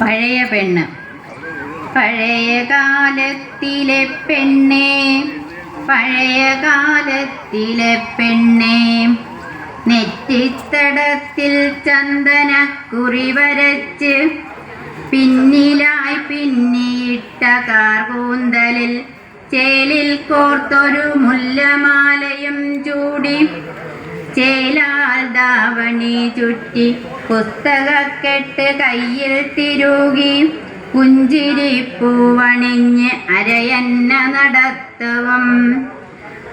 പഴയ പെണ്ണ്. പഴയ കാലത്തിലെ പെണ്ണേ, പഴയ കാലത്തിലെ പെണ്ണേ, നെറ്റിത്തടത്തിൽ ചന്ദനക്കുറി വരച്ച് പിന്നിലായി പിന്നിയിട്ട കാർകൂന്തലിൽ ചേലിൽ കോർത്തൊരു മുല്ലമാലയും ചൂടി, ചേലാൽ ദാവണി ചുറ്റി പുസ്തകക്കെട്ട് കയ്യിൽ തിരുകി, പുഞ്ചിരിപ്പൂവണിഞ്ഞ് അരയന്ന നടത്തവും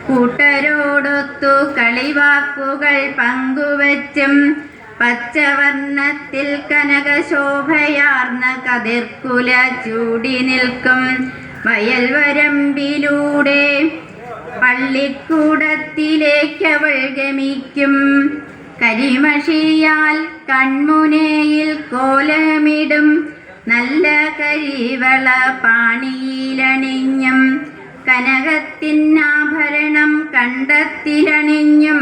കൂട്ടരോടൊത്തു കളിവാക്കുകൾ പങ്കുവച്ചും പച്ചവർണ്ണത്തിൽ കനകശോഭയാർന്ന കതിർക്കുല ചൂടി നിൽക്കും വയൽവരമ്പിലൂടെ പള്ളിക്കൂടത്തിലേക്കവൾ ഗമിക്കും. കരിമഷിയാൽ കൺമുനയിൽ കോലമിടും നല്ല കരിവള പാണിയിലണിഞ്ഞും, കനകത്തിനാഭരണം കണ്ടത്തിലണിഞ്ഞും,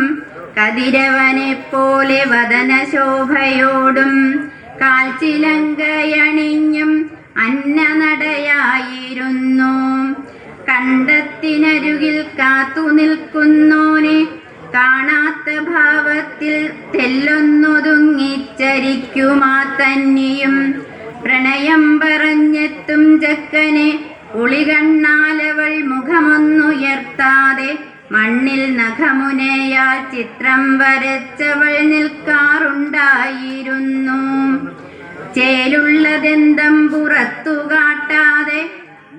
കതിരവനെ പോലെ വദനശോഭയോടും കാൽച്ചിലങ്കയണിഞ്ഞും അന്നനടയായിരുന്നു. കണ്ടത്തിനരുകിൽ കാത്തു നിൽക്കുന്നോനെ കാണാത്ത ഭാവത്തിൽ തെല്ലൊന്നൊതുങ്ങിച്ചരിക്കുമാ തന്നെയും, പ്രണയം പറഞ്ഞെത്തും ചക്കനെ ഒളികണ്ണാലവൾ മുഖമൊന്നുയർത്താതെ മണ്ണിൽ നഖമുനയാൽ ചിത്രം വരച്ചവൾ നിൽക്കാറുണ്ടായിരുന്നു. ചേലുള്ളതെന്തം പുറത്തു കാട്ടാതെ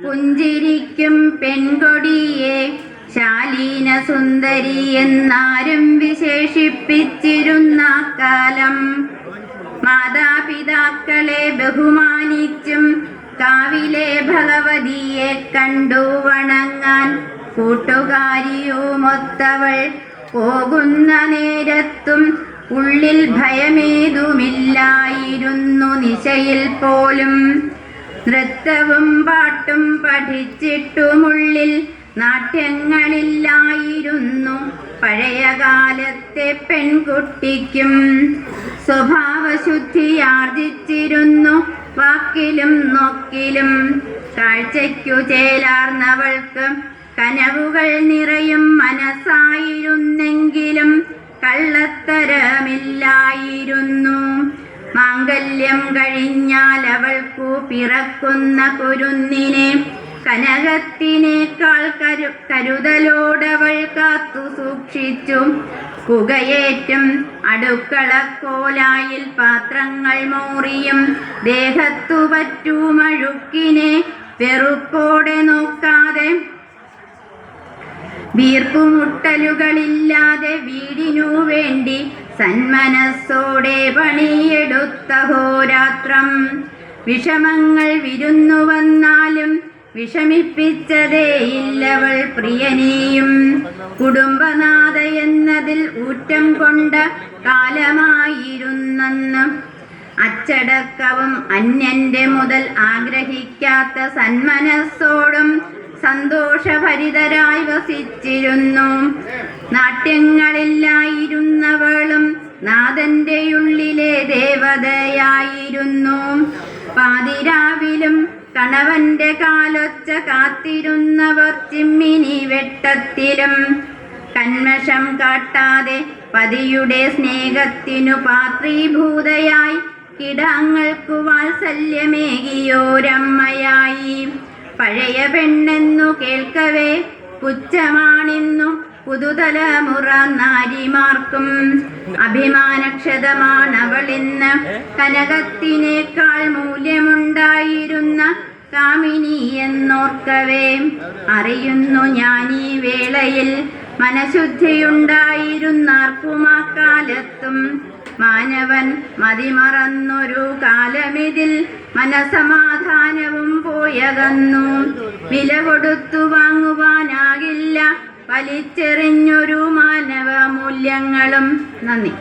പുഞ്ചിരിക്കും പെൺകൊടിയെ ശാലീന സുന്ദരി എന്നാരും വിശേഷിപ്പിച്ചിരുന്ന കാലം. മാതാപിതാക്കളെ ബഹുമാനിച്ചും കാവിലെ ഭഗവതിയെ കണ്ടു വണങ്ങാൻ കൂട്ടുകാരിയുമൊത്തവൾ പോകുന്ന നേരത്തും ഉള്ളിൽ ഭയമേതുമില്ലായിരുന്നു നിശയിൽ പോലും. നൃത്തവും പാട്ടും പഠിച്ചിട്ടുമുള്ളിൽ നാട്യങ്ങളില്ലായിരുന്നു പഴയകാലത്തെ പെൺകുട്ടിക്കും. സ്വഭാവശുദ്ധിയാർജിച്ചിരുന്നു വാക്കിലും നോക്കിലും. കാഴ്ചയ്ക്കു ചേലാർന്നവൾക്ക് കനവുകൾ നിറയും മനസ്സായിരുന്നെങ്കിലും കള്ളത്തരമില്ലായിരുന്നു. മാംഗല്യം കഴിഞ്ഞാൽ അവൾക്കു പിറക്കുന്ന കുരുന്നിനെ കനകത്തിനേക്കാൾ കരുതലോടവൾ കാത്തു സൂക്ഷിച്ചു. പുകയേറ്റും അടുക്കളക്കോലായിൽ പാത്രങ്ങൾ മോറിയും ദേഹത്തു പറ്റുമഴുക്കിനെ വെറുപ്പോടെ നോക്കാതെ, വീർപ്പുമുട്ടലുകളില്ലാതെ വീടിനു വേണ്ടി സന്മനസ്സോടെ പണിയെടുത്ത ഹോരാത്രം. വിഷമങ്ങൾ വിരുന്നു വന്നാലും വിഷമിപ്പിച്ചതേയില്ലവൾ പ്രിയനെയും. കുടുംബനാഥ എന്നതിൽ ഊറ്റം കൊണ്ട കാലമായിരുന്നെന്ന്. അച്ചടക്കവും അന്യന്റെ മുതൽ ആഗ്രഹിക്കാത്ത സന്മനസ്സോടും സന്തോഷഭരിതരായി വസിച്ചിരുന്നു. നാട്യങ്ങളിലായിരുന്നവളും നാഥന്റെ ഉള്ളിലെ ദേവതയായിരുന്നു. പാതിരാവിലും കണവന്റെ കാലൊച്ച കാത്തിരുന്നവർ ചിമ്മിനി വെട്ടത്തിലും. കന്മഷം കാട്ടാതെ പതിയുടെ സ്നേഹത്തിനു പാത്രീഭൂതയായി കിടാങ്ങൾക്കു വാത്സല്യമേകിയോരമ്മയായി. പഴയ പെണ്ണെന്നു കേൾക്കവേ പുച്ഛമാണിന്നു പുതുതലമുറ നാരിമാർക്കും. അഭിമാനക്ഷതമാണവളിന്ന് കനകത്തിനേക്കാൾ മൂല്യമുണ്ടായിരുന്ന കാമിനി എന്നോർക്കവേ. അറിയുന്നു ഞാനീ വേളയിൽ മനഃശുദ്ധിയുണ്ടായിരുന്നാർക്കുമാ കാലത്തും. മാനവൻ മതിമറന്നൊരു കാലമിതിൽ മനസമാധാനവും പോയകന്നു. വില കൊടുത്തു വാങ്ങുവാനാകില്ല വലിച്ചെറിഞ്ഞൊരു മാനവ മൂല്യങ്ങളും. നന്ദി.